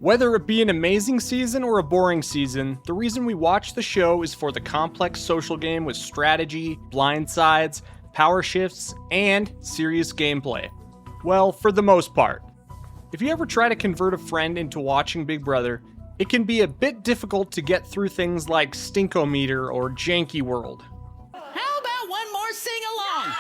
Whether it be an amazing season or a boring season, the reason we watch the show is for the complex social game with strategy, blindsides, power shifts, and serious gameplay. Well, for the most part. If you ever try to convert a friend into watching Big Brother, it can be a bit difficult to get through things like Stinkometer or Janky World. How about one more sing-along?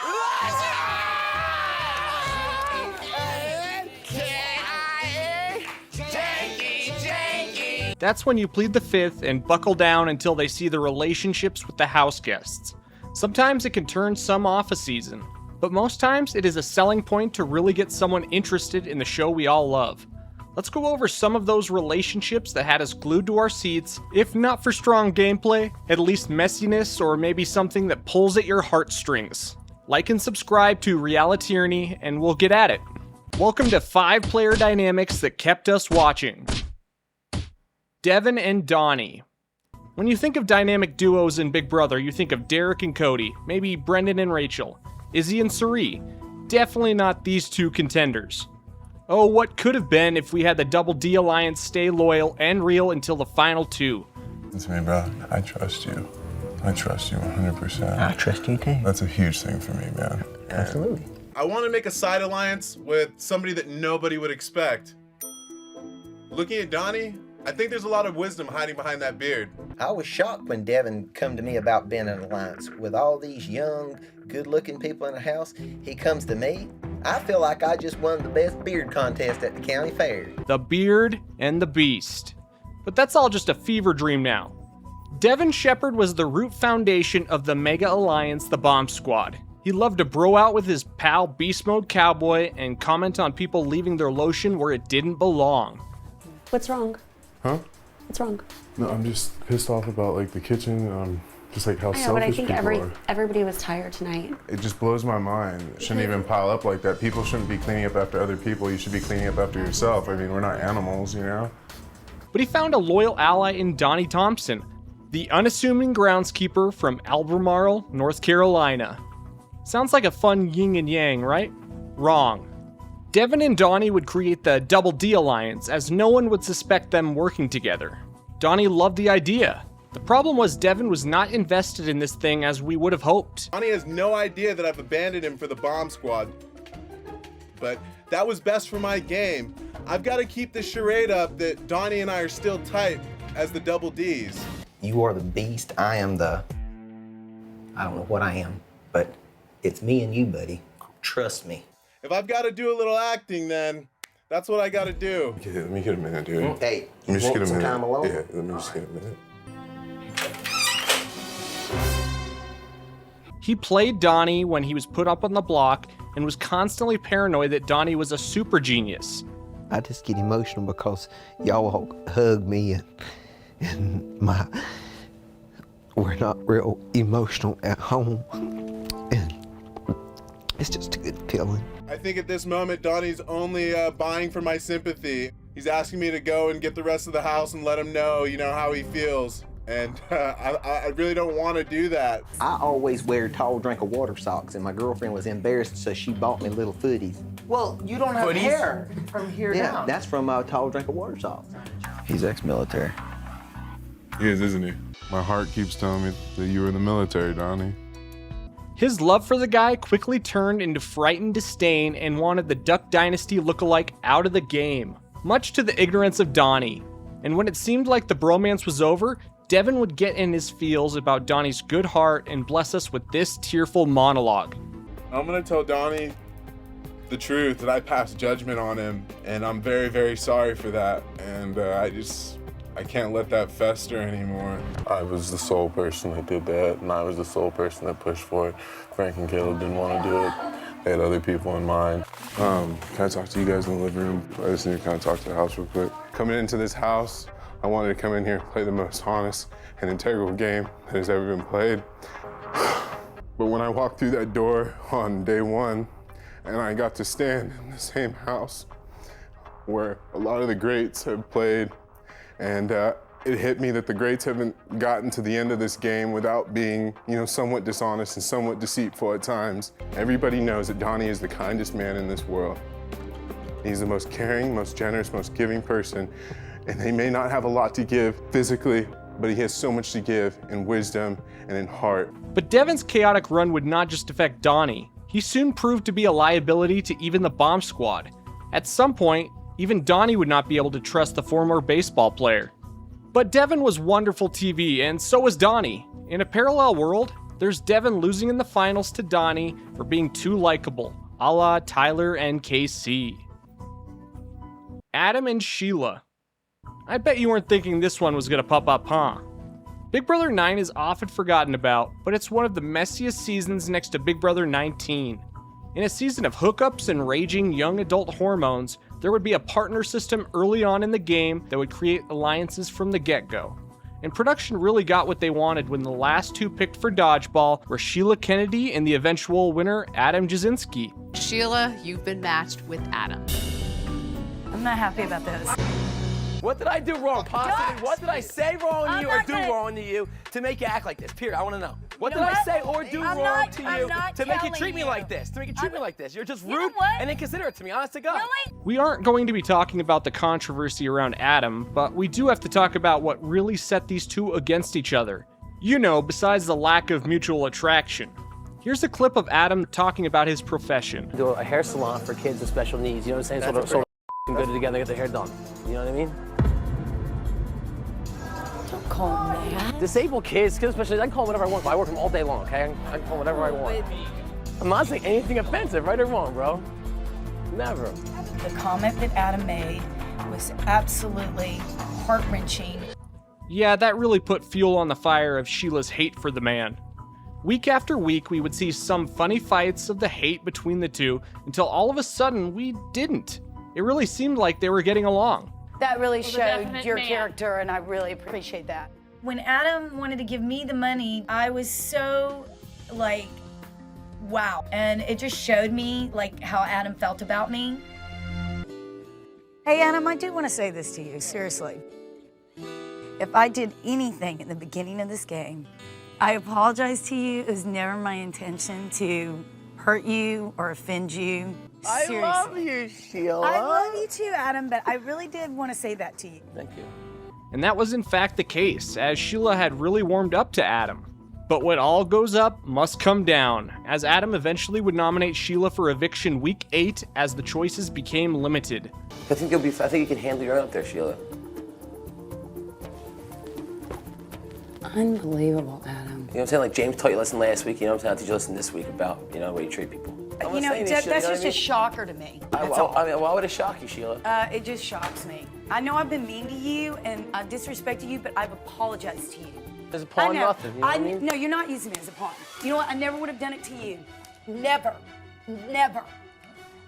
That's when you plead the fifth and buckle down until they see the relationships with the house guests. Sometimes it can turn some off a season, but most times it is a selling point to really get someone interested in the show we all love. Let's go over some of those relationships that had us glued to our seats, if not for strong gameplay, at least messiness or maybe something that pulls at your heartstrings. Like and subscribe to Realityranny and we'll get at it. Welcome to 5 player dynamics that kept us watching. Devin and Donnie. When you think of dynamic duos in Big Brother, you think of Derek and Cody, maybe Brendan and Rachel, Izzy and Suri. Definitely not these two contenders. Oh, what could have been if we had the Double D Alliance stay loyal and real until the final 2. It's me, bro. I trust you. I trust you 100%. I trust you too. That's a huge thing for me, man. Absolutely. I want to make a side alliance with somebody that nobody would expect. Looking at Donnie, I think there's a lot of wisdom hiding behind that beard. I was shocked when Devin come to me about being in an alliance. With all these young, good-looking people in the house, he comes to me. I feel like I just won the best beard contest at the county fair. The Beard and the Beast. But that's all just a fever dream now. Devin Shepard was the root foundation of the mega alliance, the Bomb Squad. He loved to bro out with his pal Beast Mode Cowboy and comment on people leaving their lotion where it didn't belong. What's wrong? Huh? What's wrong? No, I'm just pissed off about like the kitchen, just like how I know, but I selfish think people are. everybody was tired tonight. It just blows my mind. It shouldn't even pile up like that. People shouldn't be cleaning up after other people. You should be cleaning up after yourself. I mean, we're not animals, you know? But he found a loyal ally in Donnie Thompson, the unassuming groundskeeper from Albemarle, North Carolina. Sounds like a fun yin and yang, right? Wrong. Devin and Donnie would create the Double D Alliance, as no one would suspect them working together. Donnie loved the idea. The problem was Devin was not invested in this thing as we would have hoped. Donnie has no idea that I've abandoned him for the Bomb Squad. But that was best for my game. I've got to keep the charade up that Donnie and I are still tight as the Double Ds. You are the beast. I am the... I don't know what I am, but it's me and you, buddy. Trust me. If I've got to do a little acting, then that's what I got to do. Okay, let me get a minute, dude. Hey, Let me just get a some minute. time alone? Yeah, let me just get a minute. He played Donnie when he was put up on the block and was constantly paranoid that Donnie was a super genius. I just get emotional because y'all hug me and we're not real emotional at home. And it's just a good feeling. I think at this moment, Donnie's only buying for my sympathy. He's asking me to go and get the rest of the house and let him know, how he feels. And I really don't want to do that. I always wear tall drink of water socks, and my girlfriend was embarrassed, so she bought me little footies. Well, you don't have hair from here Yeah, down. that's from tall drink of water socks. He's ex-military. He is, isn't he? My heart keeps telling me that you were in the military, Donnie. His love for the guy quickly turned into frightened disdain and wanted the Duck Dynasty lookalike out of the game, much to the ignorance of Donnie. And when it seemed like the bromance was over, Devin would get in his feels about Donnie's good heart and bless us with this tearful monologue. I'm going to tell Donnie the truth, that I passed judgment on him, and I'm very, very sorry for that. And I can't let that fester anymore. I was the sole person that did that, and I was the sole person that pushed for it. Frank and Caleb didn't want to do it. They had other people in mind. Can I talk to you guys in the living room? I just need to kind of talk to the house real quick. Coming into this house, I wanted to come in here and play the most honest and integral game that has ever been played. But when I walked through that door on day 1, and I got to stand in the same house where a lot of the greats have played, and it hit me that the greats haven't gotten to the end of this game without being, somewhat dishonest and somewhat deceitful at times. Everybody knows that Donnie is the kindest man in this world. He's the most caring, most generous, most giving person. And he may not have a lot to give physically, but he has so much to give in wisdom and in heart. But Devin's chaotic run would not just affect Donnie. He soon proved to be a liability to even the bomb squad. At some point, even Donnie would not be able to trust the former baseball player. But Devin was wonderful TV, and so was Donnie. In a parallel world, there's Devin losing in the finals to Donnie for being too likable, a la Tyler and KC. Adam and Sheila. I bet you weren't thinking this one was gonna pop up, huh? Big Brother 9 is often forgotten about, but it's one of the messiest seasons next to Big Brother 19. In a season of hookups and raging young adult hormones, there would be a partner system early on in the game that would create alliances from the get-go. And production really got what they wanted when the last two picked for Dodgeball were Sheila Kennedy and the eventual winner, Adam Jasinski. Sheila, you've been matched with Adam. I'm not happy about this. What did I do wrong, possibly? What did I say wrong to you or do wrong to you to make you act like this? Period. I want to know. What did I say or do wrong to you to make you treat me like this? To make you treat me like this? You're just rude and inconsiderate to me, honest to God. We aren't going to be talking about the controversy around Adam, but we do have to talk about what really set these two against each other. You know, besides the lack of mutual attraction. Here's a clip of Adam talking about his profession. Do a hair salon for kids with special needs, you know what I'm saying? So go together, get their hair done. You know what I mean? Don't call me that. Disabled kids, especially, I can call them whatever I want. I work them all day long, okay? I can call them whatever I want. I'm not saying anything offensive, right or wrong, bro. Never. The comment that Adam made was absolutely heart-wrenching. Yeah, that really put fuel on the fire of Sheila's hate for the man. Week after week, we would see some funny fights of the hate between the two until all of a sudden we didn't. It really seemed like they were getting along. That really showed your character, and I really appreciate that. When Adam wanted to give me the money, I was so, like, wow. And it just showed me, like, how Adam felt about me. Hey, Adam, I do want to say this to you, seriously. If I did anything in the beginning of this game, I apologize to you. It was never my intention to hurt you or offend you. Seriously. I love you, Sheila. I love you too, Adam, but I really did want to say that to you. Thank you. And that was in fact the case, as Sheila had really warmed up to Adam. But what all goes up must come down, as Adam eventually would nominate Sheila for eviction week 8 as the choices became limited. I think you can handle your own up there, Sheila. Unbelievable, Adam. You know what I'm saying? Like James taught you a lesson last week, you know what I'm saying? I'll teach you a lesson this week about, you know, the way you treat people. You know, that's just a shocker to me. That's all. I mean, why would it shock you, Sheila? It just shocks me. I know I've been mean to you and I've disrespected you, but I've apologized to you. There's a pawn nothing, you know what I mean? No, you're not using me as a pawn. You know what? I never would have done it to you. Never. Never.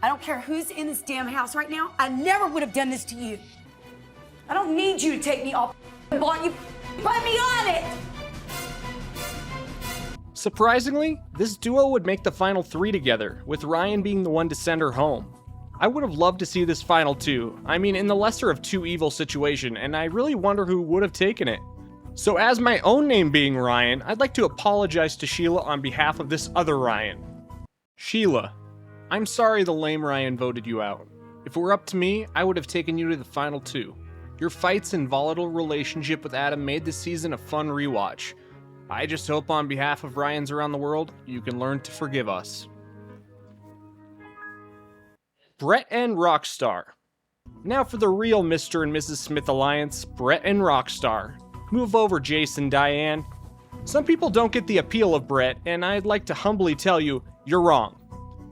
I don't care who's in this damn house right now. I never would have done this to you. I don't need you to take me off the block. You put me on it. Surprisingly, this duo would make the final 3 together, with Ryan being the one to send her home. I would have loved to see this final 2, I mean in the lesser of two evil situation, and I really wonder who would have taken it. So as my own name being Ryan, I'd like to apologize to Sheila on behalf of this other Ryan. Sheila, I'm sorry the lame Ryan voted you out. If it were up to me, I would have taken you to the final 2. Your fights and volatile relationship with Adam made this season a fun rewatch. I just hope on behalf of Ryans around the world, you can learn to forgive us. Brett and Rockstar. Now for the real Mr. and Mrs. Smith alliance, Brett and Rockstar. Move over, Jason, Diane. Some people don't get the appeal of Brett, and I'd like to humbly tell you, you're wrong.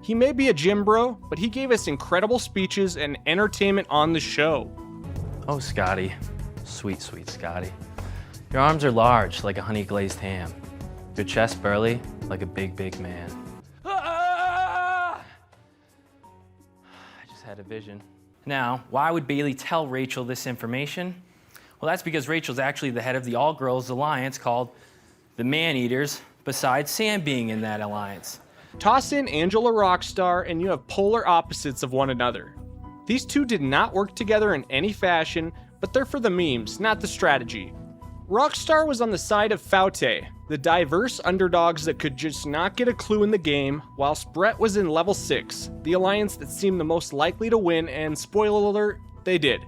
He may be a gym bro, but he gave us incredible speeches and entertainment on the show. Oh, Scotty. Sweet, sweet Scotty. Your arms are large, like a honey-glazed ham. Your chest burly, like a big, big man. I just had a vision. Now, why would Bailey tell Rachel this information? Well, that's because Rachel's actually the head of the all-girls alliance called the Man-Eaters, besides Sam being in that alliance. Toss in Angela Rockstar and you have polar opposites of one another. These two did not work together in any fashion, but they're for the memes, not the strategy. Rockstar was on the side of Faute, the diverse underdogs that could just not get a clue in the game, whilst Brett was in level 6, the alliance that seemed the most likely to win, and spoiler alert, they did.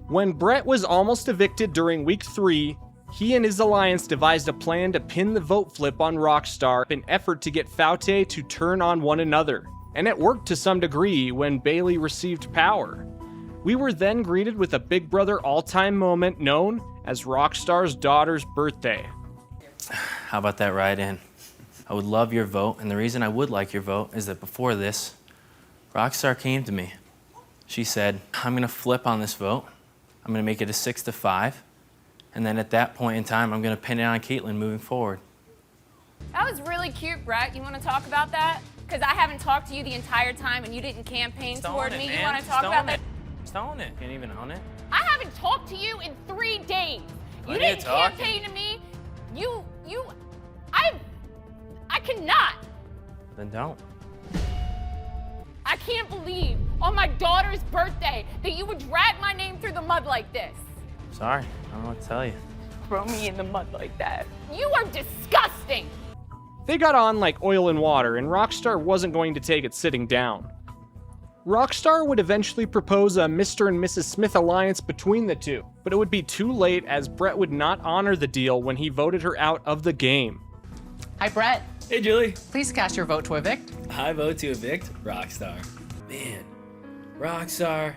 When Brett was almost evicted during week 3, he and his alliance devised a plan to pin the vote flip on Rockstar in an effort to get Faute to turn on one another. And it worked to some degree when Bailey received power. We were then greeted with a Big Brother all-time moment known as Rockstar's daughter's birthday. How about that ride-in? I would love your vote, and the reason I would like your vote is that before this, Rockstar came to me. She said, I'm gonna flip on this vote. I'm gonna make it a 6-5. And then at that point in time, I'm gonna pin it on Caitlyn moving forward. That was really cute, Brett. You wanna talk about that? Because I haven't talked to you the entire time and you didn't campaign toward me. You wanna talk about that? Just own it. Can't even own it. I haven't talked to you in 3 days. You didn't campaign to me. I cannot. Then don't. I can't believe on my daughter's birthday that you would drag my name through the mud like this. Sorry, I don't know what to tell you. Throw me in the mud like that. You are disgusting. They got on like oil and water, and Rockstar wasn't going to take it sitting down. Rockstar would eventually propose a Mr. and Mrs. Smith alliance between the two, but it would be too late as Brett would not honor the deal when he voted her out of the game. Hi, Brett. Hey, Julie. Please cast your vote to evict. I vote to evict Rockstar. Man, Rockstar,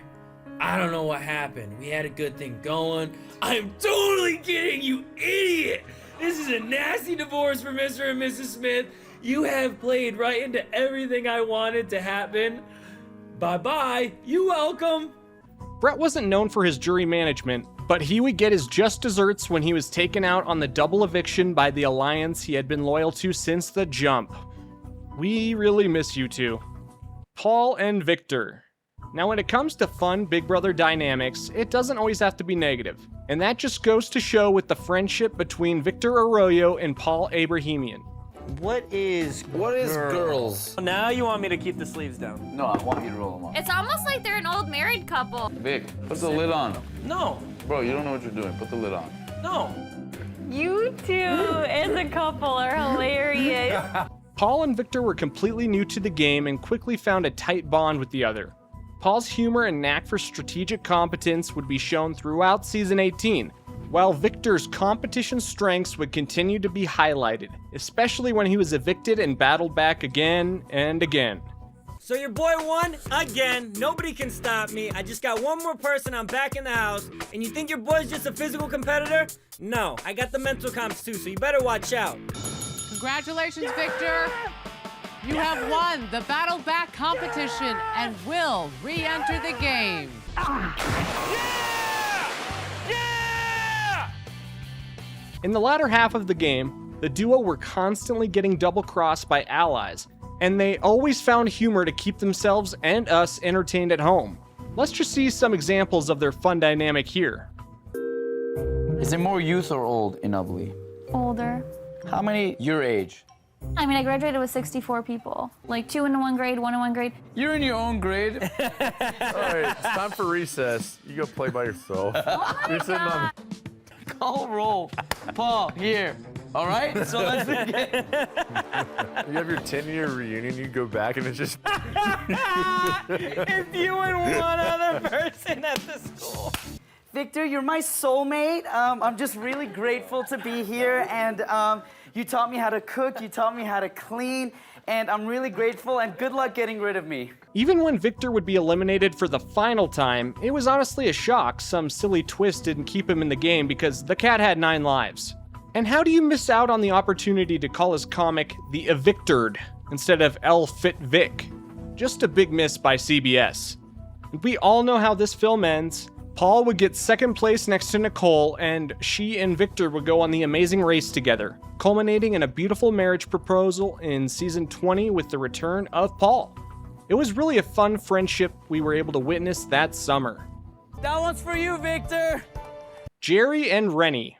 I don't know what happened. We had a good thing going. I'm totally kidding, you idiot! This is a nasty divorce for Mr. and Mrs. Smith. You have played right into everything I wanted to happen. Bye-bye, you welcome. Brett wasn't known for his jury management, but he would get his just desserts when he was taken out on the double eviction by the alliance he had been loyal to since the jump. We really miss you two. Paul and Victor. Now when it comes to fun Big Brother dynamics, it doesn't always have to be negative. And that just goes to show with the friendship between Victor Arroyo and Paul Abrahamian. What is girls? Now you want me to keep the sleeves down? No, I want you to roll them up. It's almost like they're an old married couple. Vic, put the lid on. No. Bro, you don't know what you're doing. Put the lid on. No. You two as a couple are hilarious. Paul and Victor were completely new to the game and quickly found a tight bond with the other. Paul's humor and knack for strategic competence would be shown throughout Season 18, while Victor's competition strengths would continue to be highlighted, especially when he was evicted and battled back again and again. So your boy won again. Nobody can stop me. I just got one more person. I'm back in the house. And you think your boy's just a physical competitor? No, I got the mental comps too, so you better watch out. Congratulations, Victor. You have won the Battle Back competition and will re-enter the game. In the latter half of the game, the duo were constantly getting double-crossed by allies, and they always found humor to keep themselves and us entertained at home. Let's just see some examples of their fun dynamic here. Is there more youth or old in Ugly? Older. How many your age? I mean, I graduated with 64 people. Like 2 in one grade, 1 in one grade. You're in your own grade. All right, it's time for recess. You go play by yourself. You're sitting on. Call roll. Paul, here. All right? So let's begin. You have your 10-year reunion, you go back and it's just. If you and one other person at the school. Victor, you're my soulmate. I'm just really grateful to be here, and you taught me how to cook, you taught me how to clean, and I'm really grateful, and good luck getting rid of me. Even when Victor would be eliminated for the final time, it was honestly a shock some silly twist didn't keep him in the game because the cat had 9 lives. And how do you miss out on the opportunity to call his comic the Evictored instead of El Fit Vic? Just a big miss by CBS. And we all know how this film ends. Paul would get second place next to Nicole, and she and Victor would go on the amazing race together, culminating in a beautiful marriage proposal in season 20 with the return of Paul. It was really a fun friendship we were able to witness that summer. That one's for you, Victor. Jerry and Renny.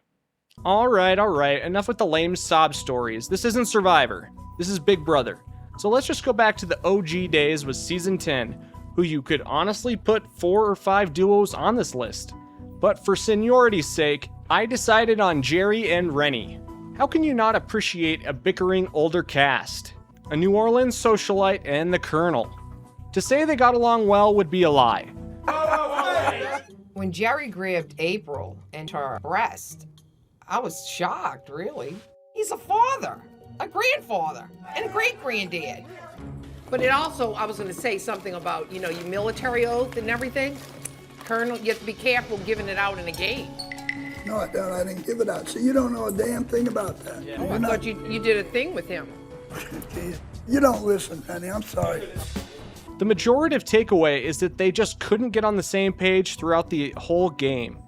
All right, enough with the lame sob stories. This isn't Survivor. This is Big Brother. So let's just go back to the OG days with season 10, who you could honestly put 4 or 5 duos on this list. But for seniority's sake, I decided on Jerry and Renny. How can you not appreciate a bickering older cast? A New Orleans socialite and the Colonel. To say they got along well would be a lie. When Jerry grabbed April and her breast, I was shocked, really. He's a father, a grandfather, and a great-granddad. But it also, I was going to say something about, you know, your military oath and everything. Colonel, you have to be careful giving it out in a game. No, I don't. I didn't give it out. So you don't know a damn thing about that. Oh, I thought you did a thing with him. You don't listen, Renny. I'm sorry. The majorative takeaway is that they just couldn't get on the same page throughout the whole game.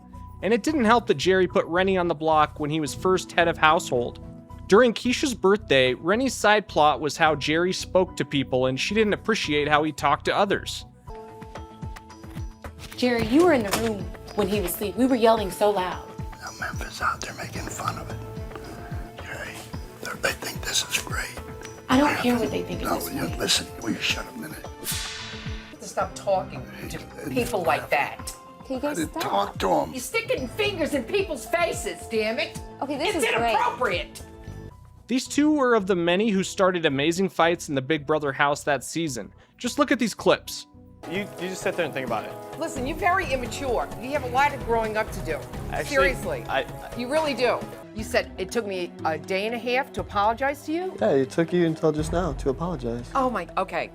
And it didn't help that Jerry put Renny on the block when he was first head of household. During Keisha's birthday, Renny's side plot was how Jerry spoke to people and she didn't appreciate how he talked to others. Jerry, you were in the room when he was asleep. We were yelling so loud. Now Memphis out there making fun of it. Jerry, they think this is great. I don't care what they think of No, this. listen, will you shut up a minute? To stop talking to people like that. Okay, you guys stop. Talk to him. You're sticking fingers in people's faces, damn it. Okay, this it's is great. inappropriate. These two were of the many who started amazing fights in the Big Brother house that season. Just look at these clips. You just sit there and think about it. Listen, you're very immature. You have a lot of growing up to do. Actually, Seriously. You really do. You said it took me a day and a half to apologize to you? Yeah, it took you until just now to apologize. Oh my, okay.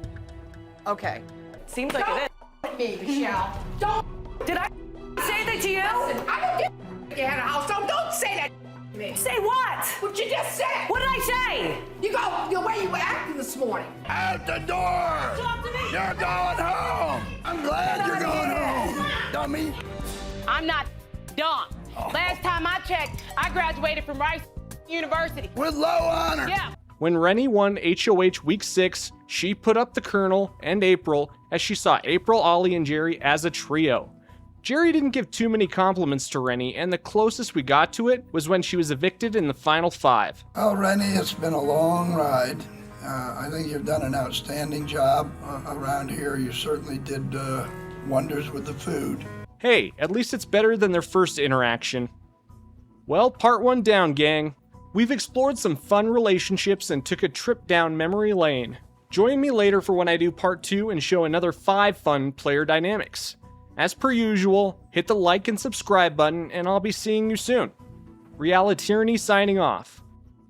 Okay. Seems like it is. Me, Michelle. Don't. Did I say that to you? Listen, I don't get you had a house, so don't say that to me. Say what? What you just said. What did I say? You go the way you were acting this morning. Out the door! Talk to me. You're going home! I'm glad you're going home, dummy. I'm not dumb. Last time I checked, I graduated from Rice University. With low honor. Yeah. When Renny won HOH Week 6, she put up the Colonel and April as she saw April, Ollie, and Jerry as a trio. Jerry didn't give too many compliments to Renny, and the closest we got to it was when she was evicted in the final 5. Well, Renny, it's been a long ride. I think you've done an outstanding job around here. You certainly did wonders with the food. Hey, at least it's better than their first interaction. Well, part 1 down, gang. We've explored some fun relationships and took a trip down memory lane. Join me later for when I do part 2 and show another 5 fun player dynamics. As per usual, hit the like and subscribe button and I'll be seeing you soon. Reality Tyranny signing off.